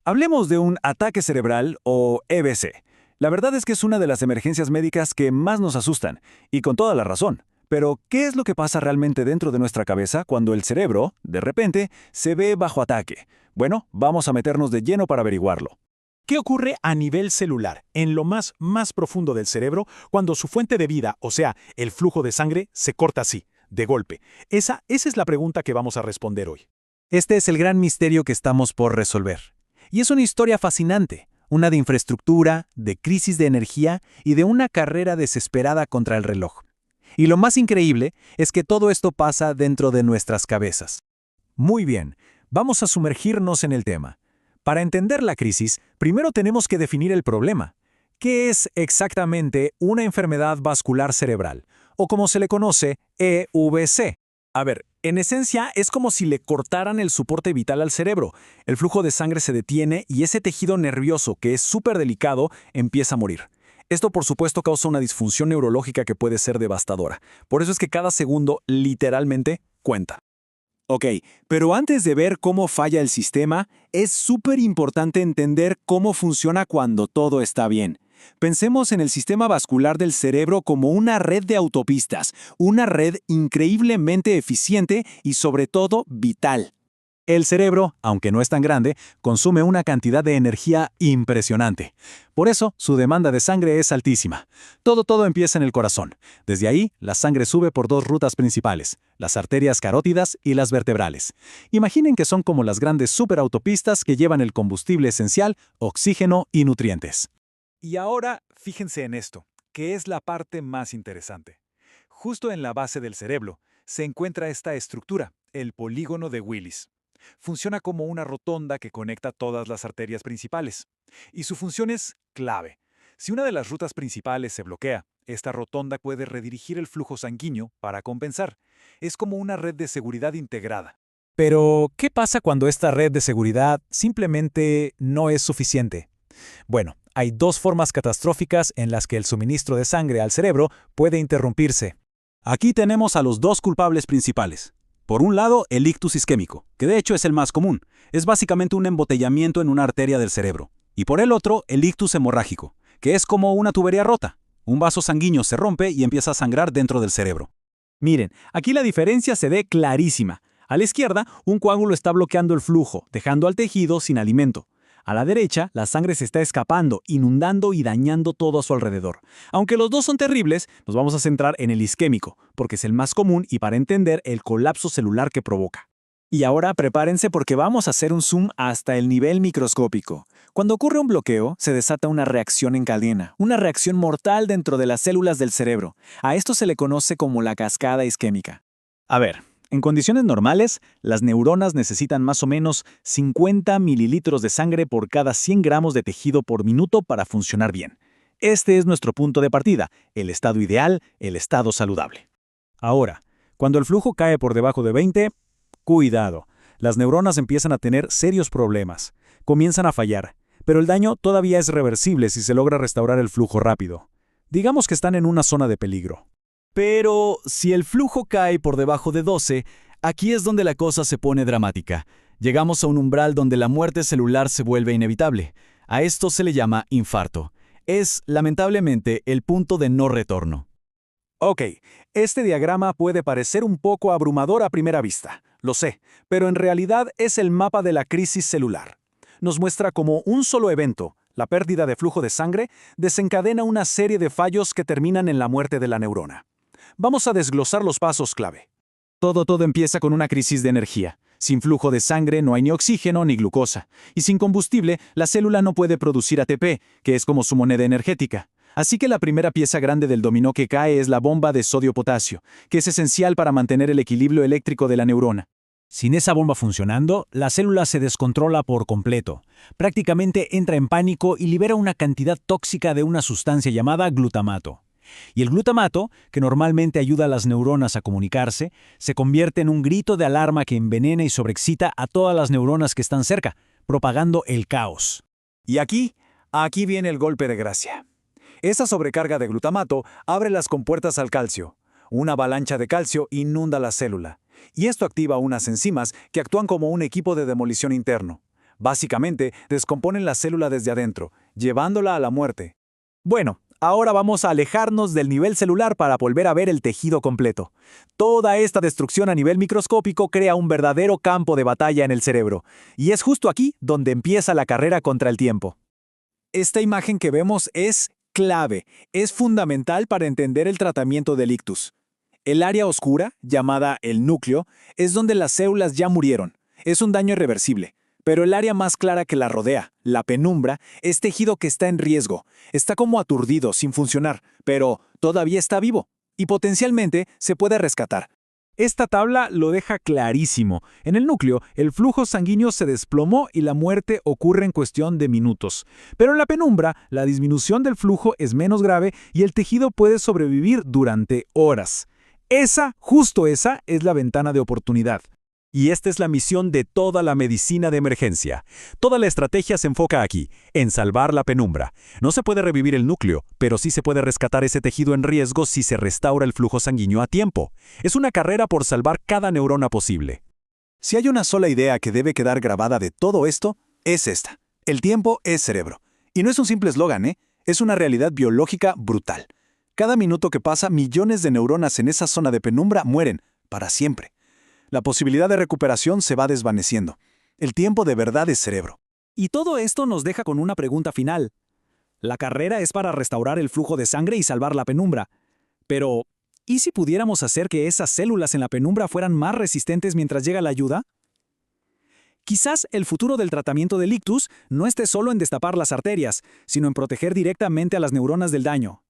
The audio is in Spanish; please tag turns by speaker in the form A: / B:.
A: Hablemos de un ataque cerebral o EBC. La verdad es que es una de las emergencias médicas que más nos asustan, y con toda la razón. Pero, ¿qué es lo que pasa realmente dentro de nuestra cabeza cuando el cerebro, de repente, se ve bajo ataque? Bueno, vamos a meternos de lleno para averiguarlo.
B: ¿Qué ocurre a nivel celular, en lo más profundo del cerebro, cuando su fuente de vida, o sea, el flujo de sangre, se corta así, de golpe? Esa es la pregunta que vamos a responder hoy.
C: Este es el gran misterio que estamos por resolver. Y es una historia fascinante, una de infraestructura, de crisis de energía y de una carrera desesperada contra el reloj. Y lo más increíble es que todo esto pasa dentro de nuestras cabezas.
A: Muy bien, vamos a sumergirnos en el tema. Para entender la crisis, primero tenemos que definir el problema. ¿Qué es exactamente una enfermedad vascular cerebral? O como se le conoce, EVC. A ver, en esencia es como si le cortaran el soporte vital al cerebro. El flujo de sangre se detiene y ese tejido nervioso, que es súper delicado, empieza a morir. Esto por supuesto causa una disfunción neurológica que puede ser devastadora. Por eso es que cada segundo literalmente cuenta. Ok, pero antes de ver cómo falla el sistema, es súper importante entender cómo funciona cuando todo está bien. Pensemos en el sistema vascular del cerebro como una red de autopistas, una red increíblemente eficiente y sobre todo vital.
C: El cerebro, aunque no es tan grande, consume una cantidad de energía impresionante. Por eso, su demanda de sangre es altísima. Todo empieza en el corazón. Desde ahí, la sangre sube por dos rutas principales, las arterias carótidas y las vertebrales. Imaginen que son como las grandes superautopistas que llevan el combustible esencial, oxígeno y nutrientes.
A: Y ahora, fíjense en esto, que es la parte más interesante. Justo en la base del cerebro se encuentra esta estructura, el polígono de Willis. Funciona como una rotonda que conecta todas las arterias principales. Y su función es clave. Si una de las rutas principales se bloquea, esta rotonda puede redirigir el flujo sanguíneo para compensar. Es como una red de seguridad integrada.
C: Pero, ¿qué pasa cuando esta red de seguridad simplemente no es suficiente? Bueno, hay dos formas catastróficas en las que el suministro de sangre al cerebro puede interrumpirse.
D: Aquí tenemos a los dos culpables principales. Por un lado, el ictus isquémico, que de hecho es el más común. Es básicamente un embotellamiento en una arteria del cerebro. Y por el otro, el ictus hemorrágico, que es como una tubería rota. Un vaso sanguíneo se rompe y empieza a sangrar dentro del cerebro.
A: Miren, aquí la diferencia se ve clarísima. A la izquierda, un coágulo está bloqueando el flujo, dejando al tejido sin alimento. A la derecha, la sangre se está escapando, inundando y dañando todo a su alrededor. Aunque los dos son terribles, nos vamos a centrar en el isquémico, porque es el más común y para entender el colapso celular que provoca. Y ahora prepárense porque vamos a hacer un zoom hasta el nivel microscópico. Cuando ocurre un bloqueo, se desata una reacción en cadena, una reacción mortal dentro de las células del cerebro. A esto se le conoce como la cascada isquémica. A ver, en condiciones normales, las neuronas necesitan más o menos 50 mililitros de sangre por cada 100 gramos de tejido por minuto para funcionar bien. Este es nuestro punto de partida, el estado ideal, el estado saludable. Ahora, cuando el flujo cae por debajo de 20, cuidado, las neuronas empiezan a tener serios problemas. Comienzan a fallar, pero el daño todavía es reversible si se logra restaurar el flujo rápido. Digamos que están en una zona de peligro.
D: Pero si el flujo cae por debajo de 12, aquí es donde la cosa se pone dramática. Llegamos a un umbral donde la muerte celular se vuelve inevitable. A esto se le llama infarto. Es, lamentablemente, el punto de no retorno.
A: Ok, este diagrama puede parecer un poco abrumador a primera vista, lo sé, pero en realidad es el mapa de la crisis celular. Nos muestra cómo un solo evento, la pérdida de flujo de sangre, desencadena una serie de fallos que terminan en la muerte de la neurona. Vamos a desglosar los pasos clave. Todo empieza con una crisis de energía. Sin flujo de sangre no hay ni oxígeno ni glucosa. Y sin combustible, la célula no puede producir ATP, que es como su moneda energética. Así que la primera pieza grande del dominó que cae es la bomba de sodio-potasio, que es esencial para mantener el equilibrio eléctrico de la neurona.
C: Sin esa bomba funcionando, la célula se descontrola por completo. Prácticamente entra en pánico y libera una cantidad tóxica de una sustancia llamada glutamato. Y el glutamato, que normalmente ayuda a las neuronas a comunicarse, se convierte en un grito de alarma que envenena y sobreexcita a todas las neuronas que están cerca, propagando el caos.
A: Y aquí viene el golpe de gracia. Esa sobrecarga de glutamato abre las compuertas al calcio. Una avalancha de calcio inunda la célula. Y esto activa unas enzimas que actúan como un equipo de demolición interno.
C: Básicamente, descomponen la célula desde adentro, llevándola a la muerte. Bueno, ahora vamos a alejarnos del nivel celular para volver a ver el tejido completo. Toda esta destrucción a nivel microscópico crea un verdadero campo de batalla en el cerebro, y es justo aquí donde empieza la carrera contra el tiempo. Esta imagen que vemos es clave, es fundamental para entender el tratamiento del ictus. El área oscura, llamada el núcleo, es donde las células ya murieron. Es un daño irreversible. Pero el área más clara que la rodea, la penumbra, es tejido que está en riesgo. Está como aturdido, sin funcionar, pero todavía está vivo y potencialmente se puede rescatar.
B: Esta tabla lo deja clarísimo. En el núcleo, el flujo sanguíneo se desplomó y la muerte ocurre en cuestión de minutos. Pero en la penumbra, la disminución del flujo es menos grave y el tejido puede sobrevivir durante horas. Justo esa, es la ventana de oportunidad.
D: Y esta es la misión de toda la medicina de emergencia. Toda la estrategia se enfoca aquí, en salvar la penumbra. No se puede revivir el núcleo, pero sí se puede rescatar ese tejido en riesgo si se restaura el flujo sanguíneo a tiempo. Es una carrera por salvar cada neurona posible.
C: Si hay una sola idea que debe quedar grabada de todo esto, es esta. El tiempo es cerebro. Y no es un simple eslogan, ¿eh? Es una realidad biológica brutal. Cada minuto que pasa, millones de neuronas en esa zona de penumbra mueren, para siempre. La posibilidad de recuperación se va desvaneciendo. El tiempo de verdad es cerebro.
A: Y todo esto nos deja con una pregunta final. La carrera es para restaurar el flujo de sangre y salvar la penumbra. Pero, ¿y si pudiéramos hacer que esas células en la penumbra fueran más resistentes mientras llega la ayuda? Quizás el futuro del tratamiento del ictus no esté solo en destapar las arterias, sino en proteger directamente a las neuronas del daño.